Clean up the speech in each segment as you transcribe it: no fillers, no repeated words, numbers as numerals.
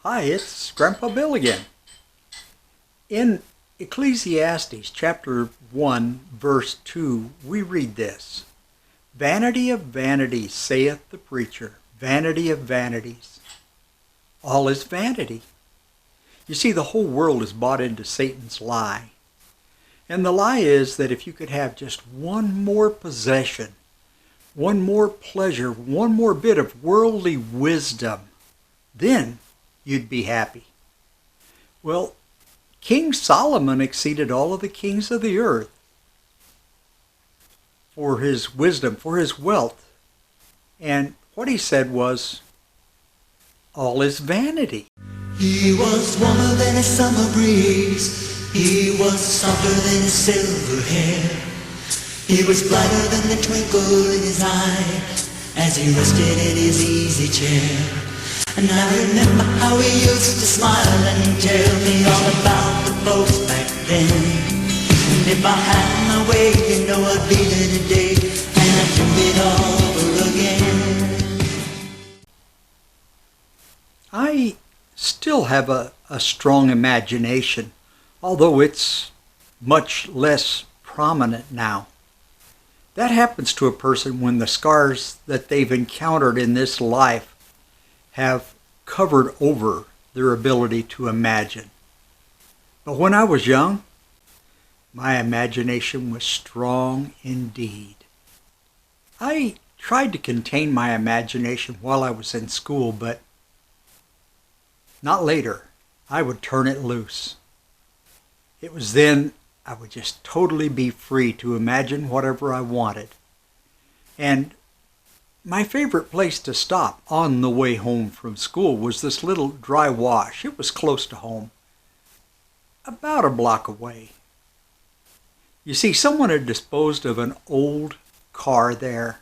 Hi, it's Grandpa Bill again. In Ecclesiastes chapter 1, verse 2, we read this. Vanity of vanities, saith the preacher, vanity of vanities. All is vanity. You see, the whole world is bought into Satan's lie. And the lie is that if you could have just one more possession, one more pleasure, one more bit of worldly wisdom, then you'd be happy. Well, King Solomon exceeded all of the kings of the earth for his wisdom, for his wealth. And what he said was, all is vanity. He was warmer than a summer breeze. He was softer than his silver hair. He was brighter than the twinkle in his eye as he rested in his easy chair. And I remember how he used to smile and tell me all about the folks back then. And if I had my way, you know I'd be there today, and I'd do it all over again. I still have a strong imagination, although it's much less prominent now. That happens to a person when the scars that they've encountered in this life have covered over their ability to imagine. But when I was young, my imagination was strong indeed. I tried to contain my imagination while I was in school, but not later. I would turn it loose. It was then I would just totally be free to imagine whatever I wanted. And my favorite place to stop on the way home from school was this little dry wash. It was close to home, about a block away. You see, someone had disposed of an old car there,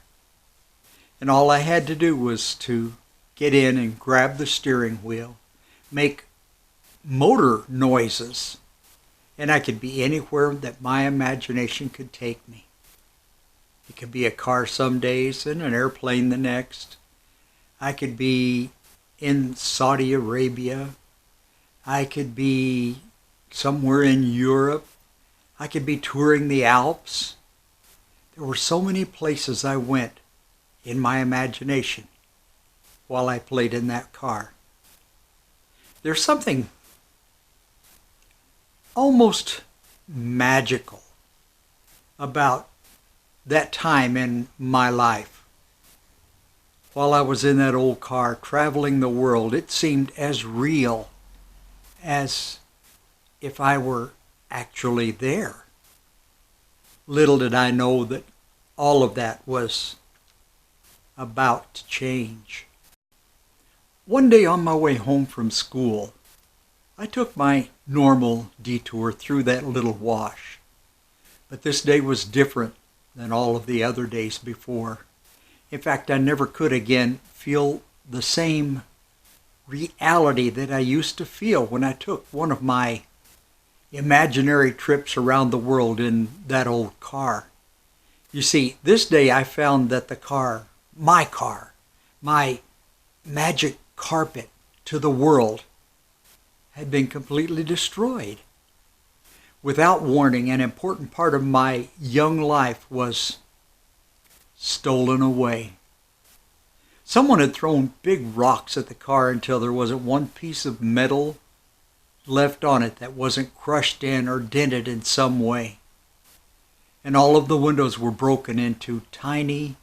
and all I had to do was to get in and grab the steering wheel, make motor noises, and I could be anywhere that my imagination could take me. It could be a car some days and an airplane the next. I could be in Saudi Arabia. I could be somewhere in Europe. I could be touring the Alps. There were so many places I went in my imagination while I played in that car. There's something almost magical about that time in my life. While I was in that old car traveling the world, it seemed as real as if I were actually there. Little did I know that all of that was about to change. One day on my way home from school, I took my normal detour through that little wash. But this day was different than all of the other days before. In fact, I never could again feel the same reality that I used to feel when I took one of my imaginary trips around the world in that old car. You see, this day I found that the car, my magic carpet to the world, had been completely destroyed. Without warning, an important part of my young life was stolen away. Someone had thrown big rocks at the car until there wasn't one piece of metal left on it that wasn't crushed in or dented in some way. And all of the windows were broken into tiny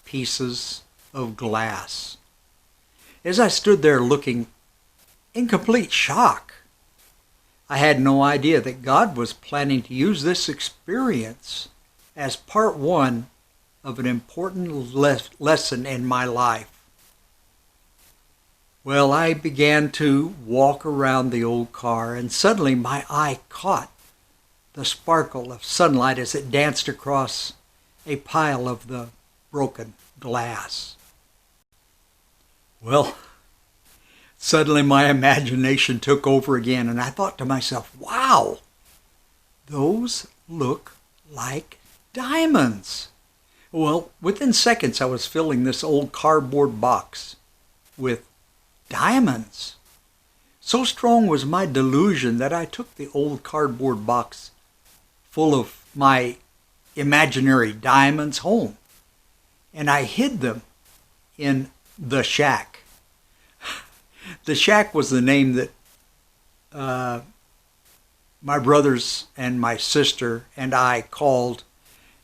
pieces of glass. As I stood there looking in complete shock, I had no idea that God was planning to use this experience as part one of an important lesson in my life. Well, I began to walk around the old car, and suddenly my eye caught the sparkle of sunlight as it danced across a pile of the broken glass. Well, suddenly my imagination took over again, and I thought to myself, wow, those look like diamonds. Well, within seconds I was filling this old cardboard box with diamonds. So strong was my delusion that I took the old cardboard box full of my imaginary diamonds home, and I hid them in the shack. The shack was the name that my brothers and my sister and I called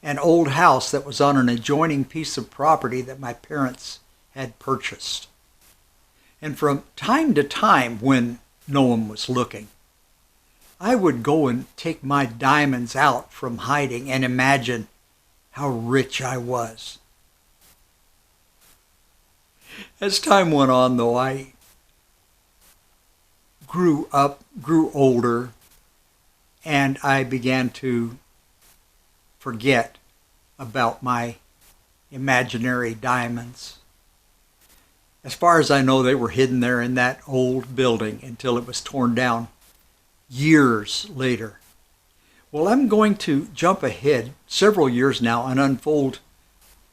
an old house that was on an adjoining piece of property that my parents had purchased. And from time to time, when no one was looking, I would go and take my diamonds out from hiding and imagine how rich I was. As time went on, though, I grew older, and I began to forget about my imaginary diamonds. As far as I know, they were hidden there in that old building until it was torn down years later. Well, I'm going to jump ahead several years now and unfold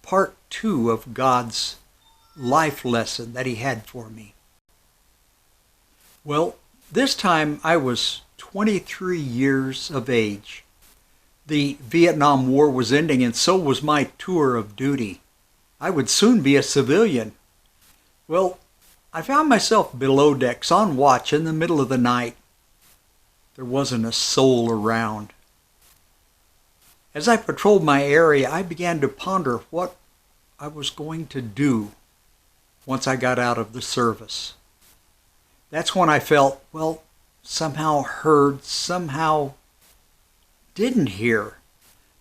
part 2 of God's life lesson that he had for me. Well, this time I was 23 years of age. The Vietnam War was ending, and so was my tour of duty. I would soon be a civilian. Well, I found myself below decks on watch in the middle of the night. There wasn't a soul around. As I patrolled my area, I began to ponder what I was going to do once I got out of the service. That's when I felt, somehow heard, somehow didn't hear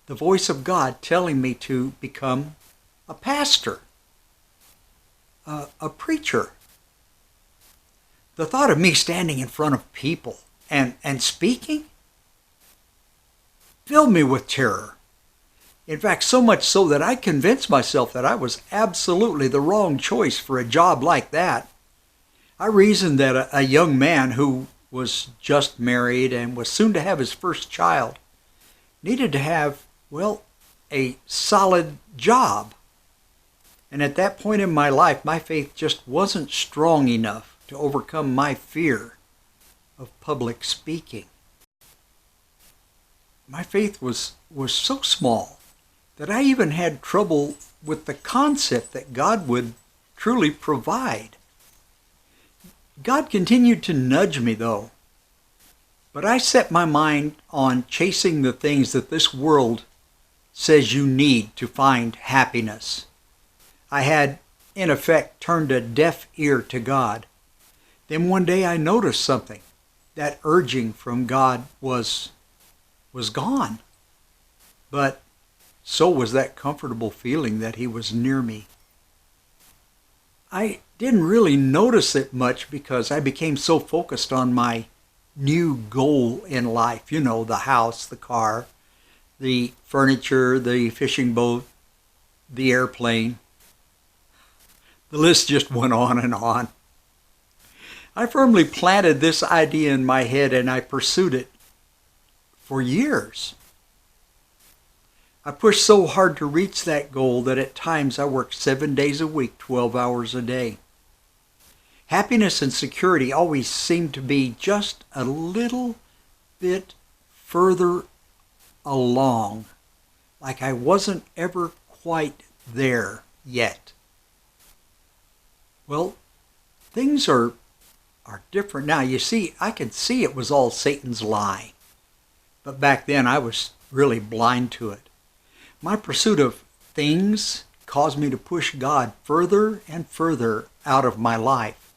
the voice of God telling me to become a pastor, a preacher. The thought of me standing in front of people and speaking filled me with terror. In fact, so much so that I convinced myself that I was absolutely the wrong choice for a job like that. I reasoned that a young man who was just married and was soon to have his first child needed to have, a solid job. And at that point in my life, my faith just wasn't strong enough to overcome my fear of public speaking. My faith was so small that I even had trouble with the concept that God would truly provide. God continued to nudge me, though, but I set my mind on chasing the things that this world says you need to find happiness. I had, in effect, turned a deaf ear to God. Then one day I noticed something. That urging from God was gone. But so was that comfortable feeling that he was near me. I didn't really notice it much because I became so focused on my new goal in life. The house, the car, the furniture, the fishing boat, the airplane. The list just went on and on. I firmly planted this idea in my head and I pursued it for years. I pushed so hard to reach that goal that at times I worked 7 days a week, 12 hours a day. Happiness and security always seemed to be just a little bit further along, like I wasn't ever quite there yet. Well, things are different now. You see, I could see it was all Satan's lie. But back then I was really blind to it. My pursuit of things caused me to push God further and further out of my life.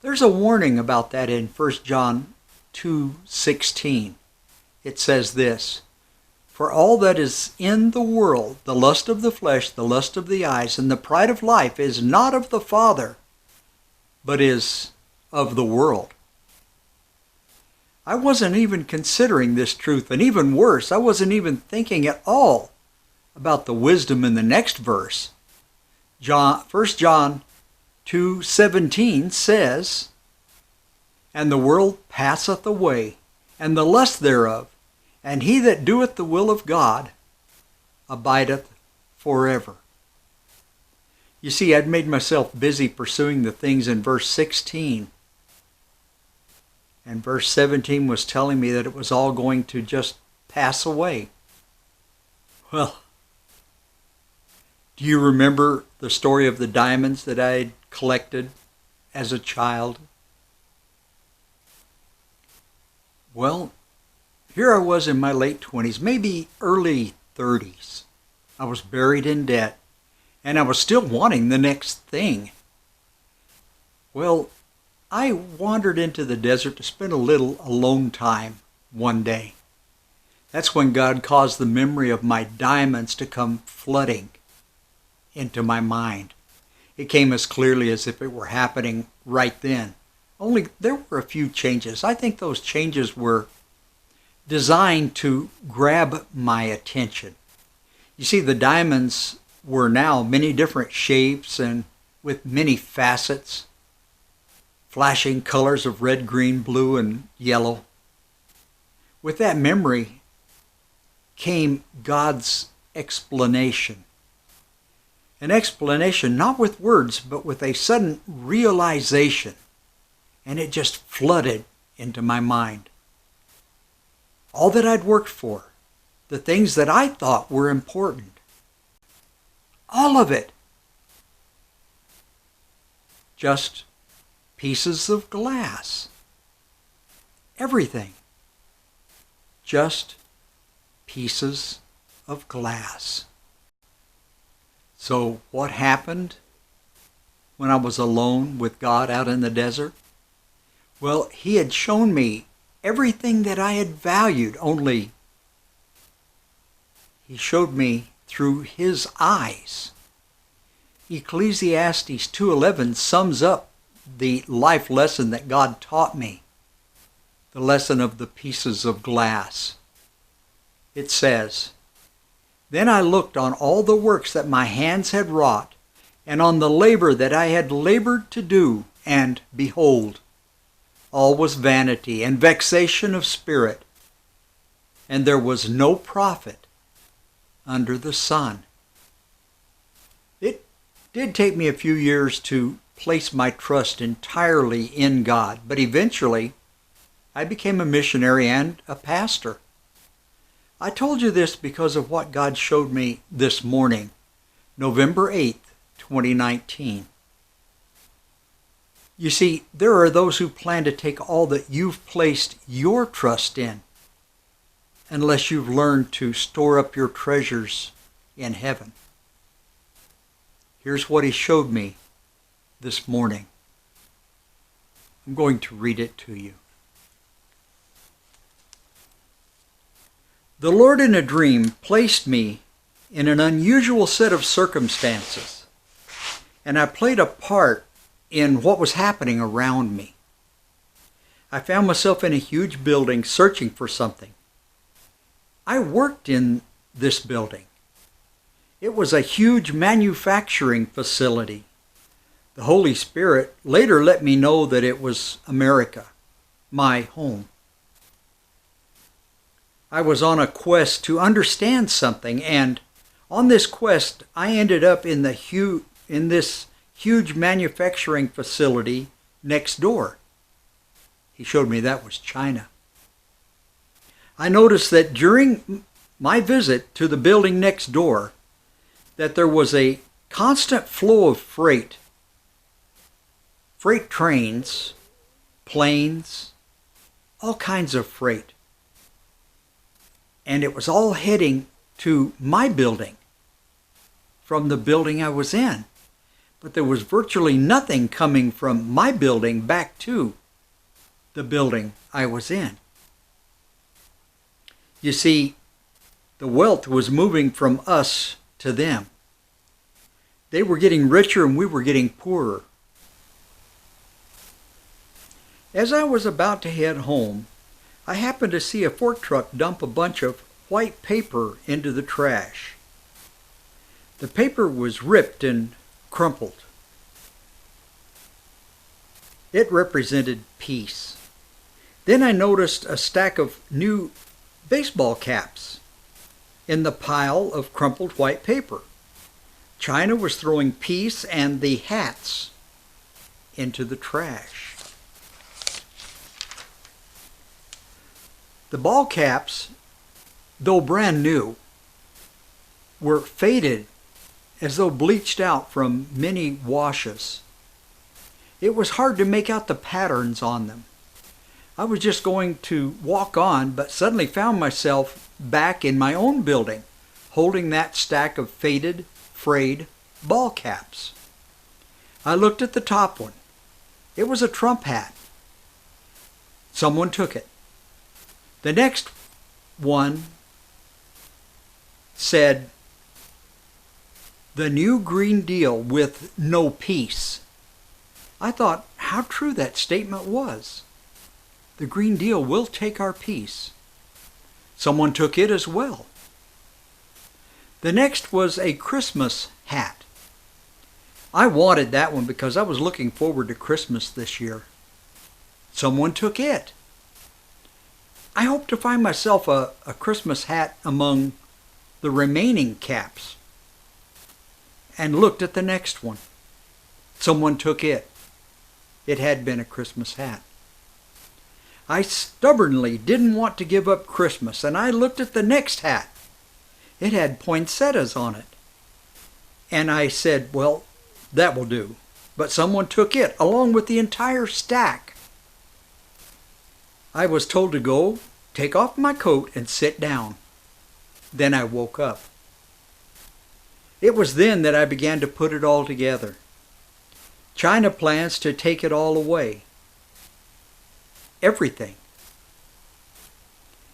There's a warning about that in 1 John 2:16. It says this, "For all that is in the world, the lust of the flesh, the lust of the eyes, and the pride of life is not of the Father, but is of the world." I wasn't even considering this truth, and even worse, I wasn't even thinking at all about the wisdom in the next verse. 1 John 2:17 says, "And the world passeth away, and the lust thereof, and he that doeth the will of God abideth forever." You see, I'd made myself busy pursuing the things in verse 16, And verse 17 was telling me that it was all going to just pass away. Well, do you remember the story of the diamonds that I had collected as a child? Well, here I was in my late 20s, maybe early 30s. I was buried in debt, and I was still wanting the next thing. Well, I wandered into the desert to spend a little alone time one day. That's when God caused the memory of my diamonds to come flooding into my mind. It came as clearly as if it were happening right then. Only there were a few changes. I think those changes were designed to grab my attention. You see, the diamonds were now many different shapes and with many facets, flashing colors of red, green, blue, and yellow. With that memory came God's explanation. An explanation not with words, but with a sudden realization. And it just flooded into my mind. All that I'd worked for, the things that I thought were important, all of it, just pieces of glass. Everything, just pieces of glass. So what happened when I was alone with God out in the desert? Well, He had shown me everything that I had valued, only He showed me through His eyes. Ecclesiastes 2:11 sums up the life lesson that God taught me, the lesson of the pieces of glass. It says, "Then I looked on all the works that my hands had wrought, and on the labor that I had labored to do, and behold, all was vanity and vexation of spirit, and there was no profit under the sun." It did take me a few years to place my trust entirely in God, but eventually I became a missionary and a pastor. I told you this because of what God showed me this morning, November 8th, 2019. You see, there are those who plan to take all that you've placed your trust in, unless you've learned to store up your treasures in heaven. Here's what He showed me this morning. I'm going to read it to you. The Lord in a dream placed me in an unusual set of circumstances, and I played a part in what was happening around me. I found myself in a huge building searching for something. I worked in this building. It was a huge manufacturing facility. The Holy Spirit later let me know that it was America, my home. I was on a quest to understand something, and on this quest I ended up in this huge manufacturing facility next door. He showed me that was China. I noticed that during my visit to the building next door, that there was a constant flow of freight trains, planes, all kinds of freight. And it was all heading to my building from the building I was in. But there was virtually nothing coming from my building back to the building I was in. You see, the wealth was moving from us to them. They were getting richer and we were getting poorer. As I was about to head home, I happened to see a fork truck dump a bunch of white paper into the trash. The paper was ripped and crumpled. It represented peace. Then I noticed a stack of new baseball caps in the pile of crumpled white paper. China was throwing peace and the hats into the trash. The ball caps, though brand new, were faded as though bleached out from many washes. It was hard to make out the patterns on them. I was just going to walk on, but suddenly found myself back in my own building, holding that stack of faded, frayed ball caps. I looked at the top one. It was a Trump hat. Someone took it. The next one said, "The new Green Deal with no peace." I thought how true that statement was. The Green Deal will take our peace. Someone took it as well. The next was a Christmas hat. I wanted that one because I was looking forward to Christmas this year. Someone took it. I hope to find myself a Christmas hat among the remaining caps. And looked at the next one. Someone took it. It had been a Christmas hat. I stubbornly didn't want to give up Christmas, and I looked at the next hat. It had poinsettias on it. And I said, well, that will do. But someone took it, along with the entire stack. I was told to go, take off my coat, and sit down. Then I woke up. It was then that I began to put it all together. China plans to take it all away. Everything.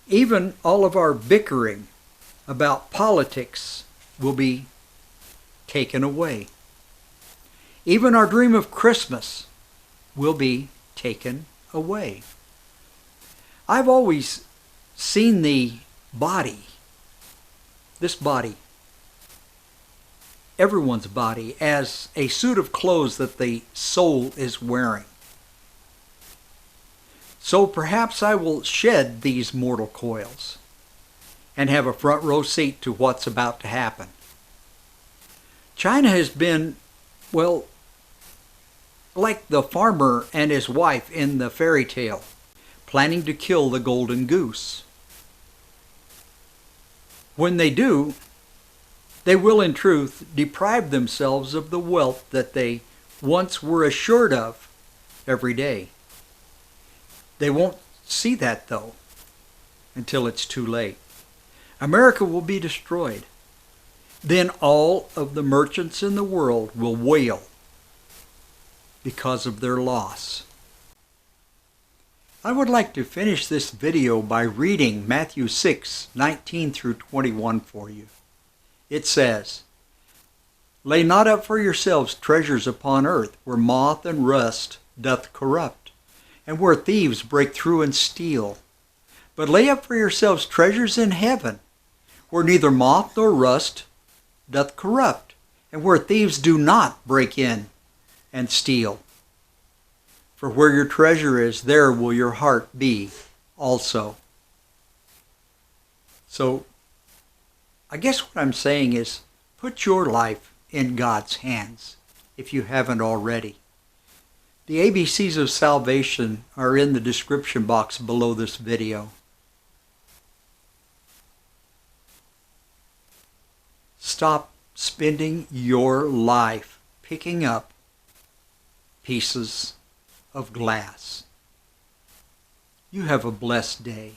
Even all of our bickering about politics will be taken away. Even our dream of Christmas will be taken away. I've always seen the body, this body, everyone's body, as a suit of clothes that the soul is wearing. So perhaps I will shed these mortal coils and have a front row seat to what's about to happen. China has been, well, like the farmer and his wife in the fairy tale, planning to kill the golden goose. When they do, they will in truth deprive themselves of the wealth that they once were assured of every day. They won't see that, though, until it's too late. America will be destroyed. Then all of the merchants in the world will wail because of their loss. I would like to finish this video by reading Matthew 6:19 through 21 for you. It says, "Lay not up for yourselves treasures upon earth, where moth and rust doth corrupt, and where thieves break through and steal. But lay up for yourselves treasures in heaven, where neither moth nor rust doth corrupt, and where thieves do not break in and steal. For where your treasure is, there will your heart be also." So, I guess what I'm saying is, put your life in God's hands, if you haven't already. The ABCs of salvation are in the description box below this video. Stop spending your life picking up pieces of glass. You have a blessed day.